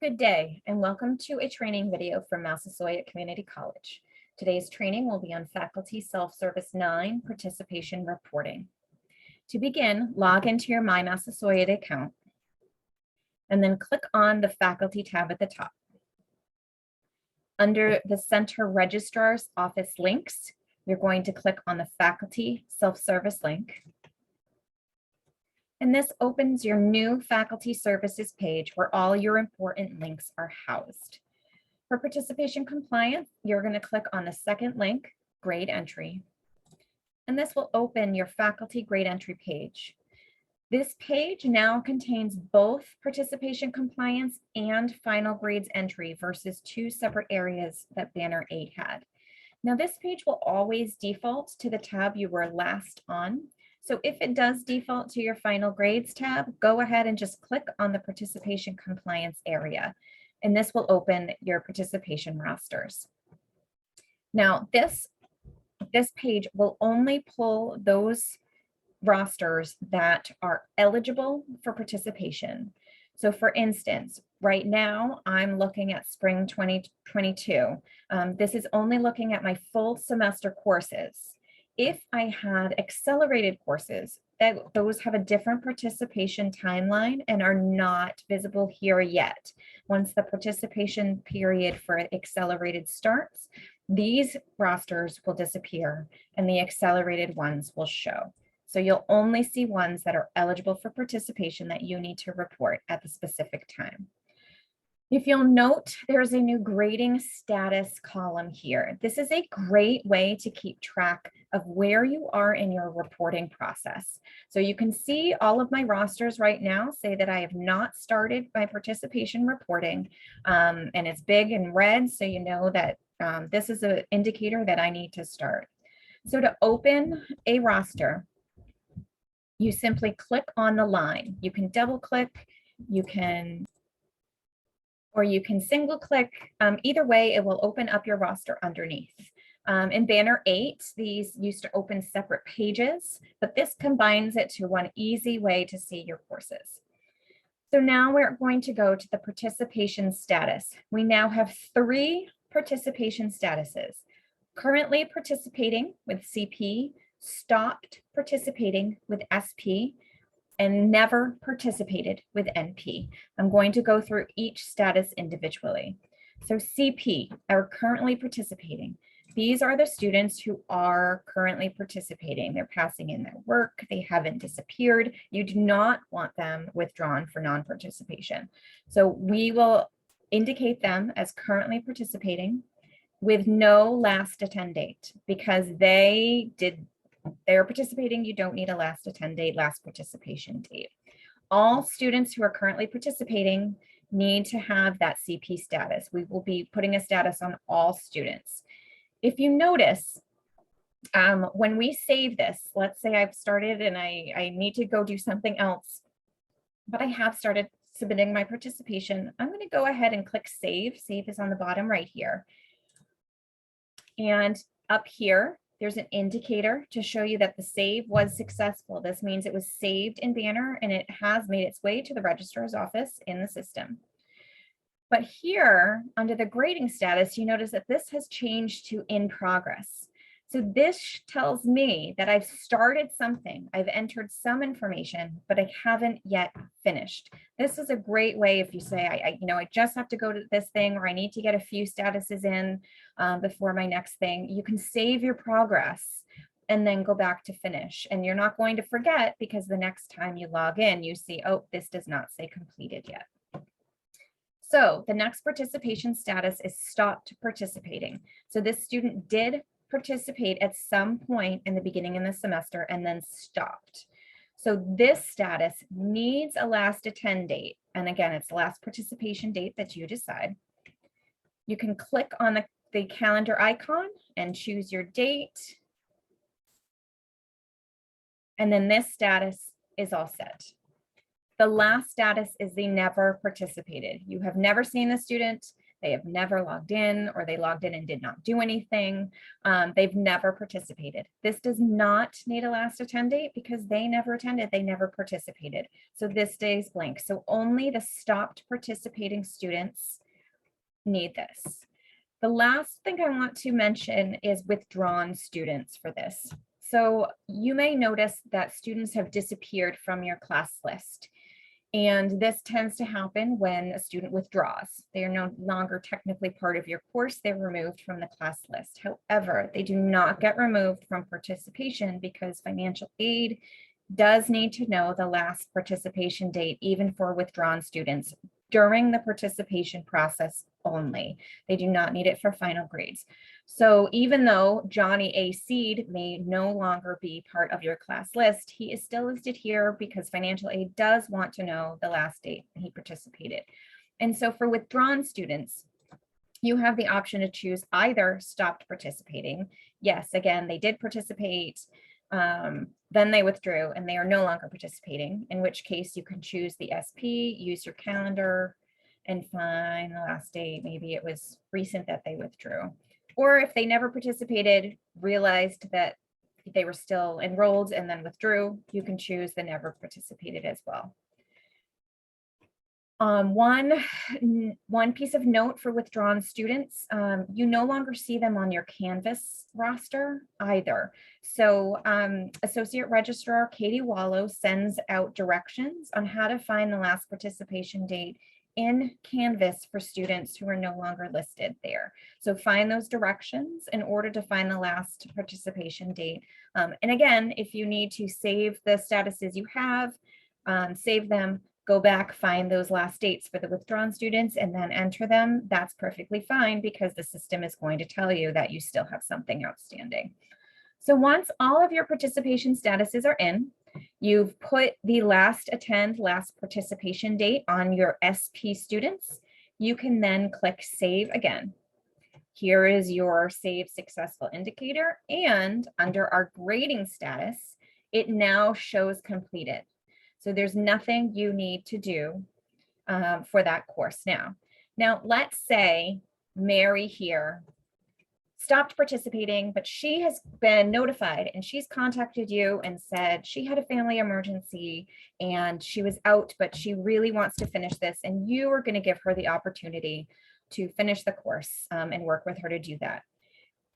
Good day and welcome to a training video from Massasoit Community College. Today's training will be on Faculty Self-Service 9 Participation Reporting. To begin, log into your My Massasoit account and then click on the Faculty tab at the top. Under the Center Registrar's Office links, you're going to click on the Faculty Self-Service link. And this opens your new faculty services page where all your important links are housed. For participation compliance, you're going to click on the second link, grade entry, and this will open your faculty grade entry page. This page now contains both participation compliance and final grades entry versus two separate areas that Banner 8 had. Now this page will always default to the tab you were last on. So if it does default to your final grades tab, go ahead and just click on the participation compliance area, and this will open your participation rosters. Now this page will only pull those rosters that are eligible for participation. So for instance, right now I'm looking at spring 2022. This is only looking at my full semester courses. If I had accelerated courses, those have a different participation timeline and are not visible here yet. Once the participation period for accelerated starts, these rosters will disappear and the accelerated ones will show. So you'll only see ones that are eligible for participation that you need to report at the specific time. If you'll note, there's a new grading status column here. This is a great way to keep track of where you are in your reporting process. So you can see all of my rosters right now say that I have not started my participation reporting, and it's big and red, so you know that this is an indicator that I need to start. So to open a roster, you simply click on the line. You can double click, or you can single click. Either way, it will open up your roster underneath. In Banner 8, these used to open separate pages, but this combines it to one easy way to see your courses. So now we're going to go to the participation status. We now have 3 participation statuses: currently participating with CP, stopped participating with SP, and never participated with NP. I'm going to go through each status individually. So CP, are currently participating. These are the students who are currently participating. They're passing in their work. They haven't disappeared. You do not want them withdrawn for non-participation. So we will indicate them as currently participating with no last attend date because they're participating. You don't need a last attend date, last participation date. All students who are currently participating need to have that CP status. We will be putting a status on all students. If you notice, when we save this, let's say I've started and I need to go do something else, but I have started submitting my participation, I'm going to go ahead and click save. Save is on the bottom right here. And up here, there's an indicator to show you that the save was successful. This means it was saved in Banner and it has made its way to the registrar's office in the system. But here under the grading status, you notice that this has changed to in progress. So this tells me that I've started something, I've entered some information, but I haven't yet finished. This is a great way if you say, I just have to go to this thing, or I need to get a few statuses in before my next thing. You can save your progress and then go back to finish. And you're not going to forget because the next time you log in, you see, oh, this does not say completed yet. So the next participation status is stopped participating. So this student did participate at some point in the beginning of the semester and then stopped. So this status needs a last attend date. And again, it's the last participation date that you decide. You can click on the calendar icon and choose your date. And then this status is all set. The last status is the never participated. You have never seen the student. they have never logged in, or they logged in and did not do anything. They've never participated. This does not need a last attend date because they never attended, they never participated. So this stays blank. So only the stopped participating students need this. The last thing I want to mention is withdrawn students for this. So you may notice that students have disappeared from your class list. And this tends to happen when a student withdraws. They are no longer technically part of your course. They're removed from the class list. However, they do not get removed from participation because financial aid does need to know the last participation date, even for withdrawn students, during the participation process only. They do not need it for final grades. So even though Johnny A. Seed may no longer be part of your class list, he is still listed here because financial aid does want to know the last date he participated. And so for withdrawn students, you have the option to choose either stopped participating. Yes, again, they did participate, then they withdrew and they are no longer participating, in which case you can choose the SP, use your calendar and find the last date. Maybe it was recent that they withdrew. Or if they never participated, realized that they were still enrolled and then withdrew, you can choose the never participated as well. One piece of note for withdrawn students, you no longer see them on your Canvas roster either. So Associate Registrar Katie Wallow sends out directions on how to find the last participation date in Canvas for students who are no longer listed there. So find those directions in order to find the last participation date. And again, if you need to save the statuses you have, save them, go back, find those last dates for the withdrawn students and then enter them. That's perfectly fine because the system is going to tell you that you still have something outstanding. So once all of your participation statuses are in, you've put the last attend, last participation date on your SP students, you can then click Save Again. Here is your Save Successful indicator, and under our grading status, it now shows completed. So there's nothing you need to do for that course now. Now, let's say Mary here stopped participating, but she has been notified and she's contacted you and said she had a family emergency and she was out, but she really wants to finish this. And you are going to give her the opportunity to finish the course and work with her to do that.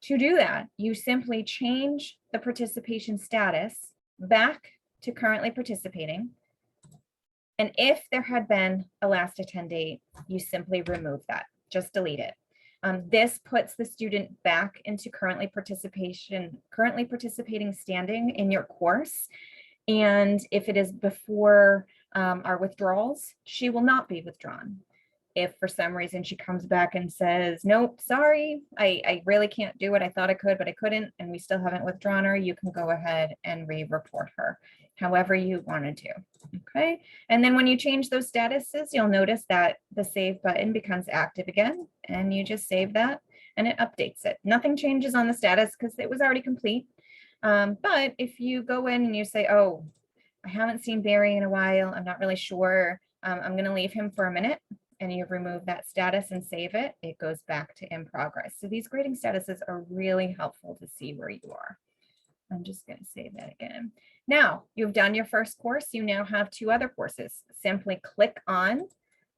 To do that, you simply change the participation status back to currently participating. And if there had been a last attend date, you simply remove that, just delete it. This puts the student back into currently participating standing in your course. And if it is before our withdrawals, she will not be withdrawn. If for some reason she comes back and says, nope, sorry, I really can't do it. I thought I could, but I couldn't, and we still haven't withdrawn her, you can go ahead and re-report her, however you want to do. Okay. And then when you change those statuses, you'll notice that the save button becomes active again, and you just save that and it updates it. Nothing changes on the status because it was already complete. But if you go in and you say, oh, I haven't seen Barry in a while, I'm not really sure, I'm going to leave him for a minute, and you remove that status and save it, it goes back to in progress. So these grading statuses are really helpful to see where you are. I'm just going to save that again. Now you've done your first course. You now have two other courses. Simply click on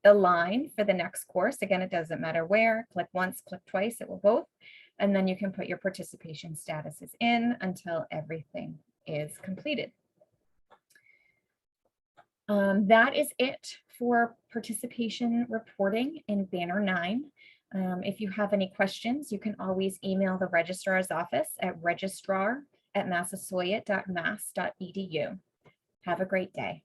the line for the next course. Again, it doesn't matter where. Click once, click twice, it will both. And then you can put your participation statuses in until everything is completed. That is it for participation reporting in Banner 9. If you have any questions, you can always email the registrar's office at registrar@massasoit.mass.edu. Have a great day.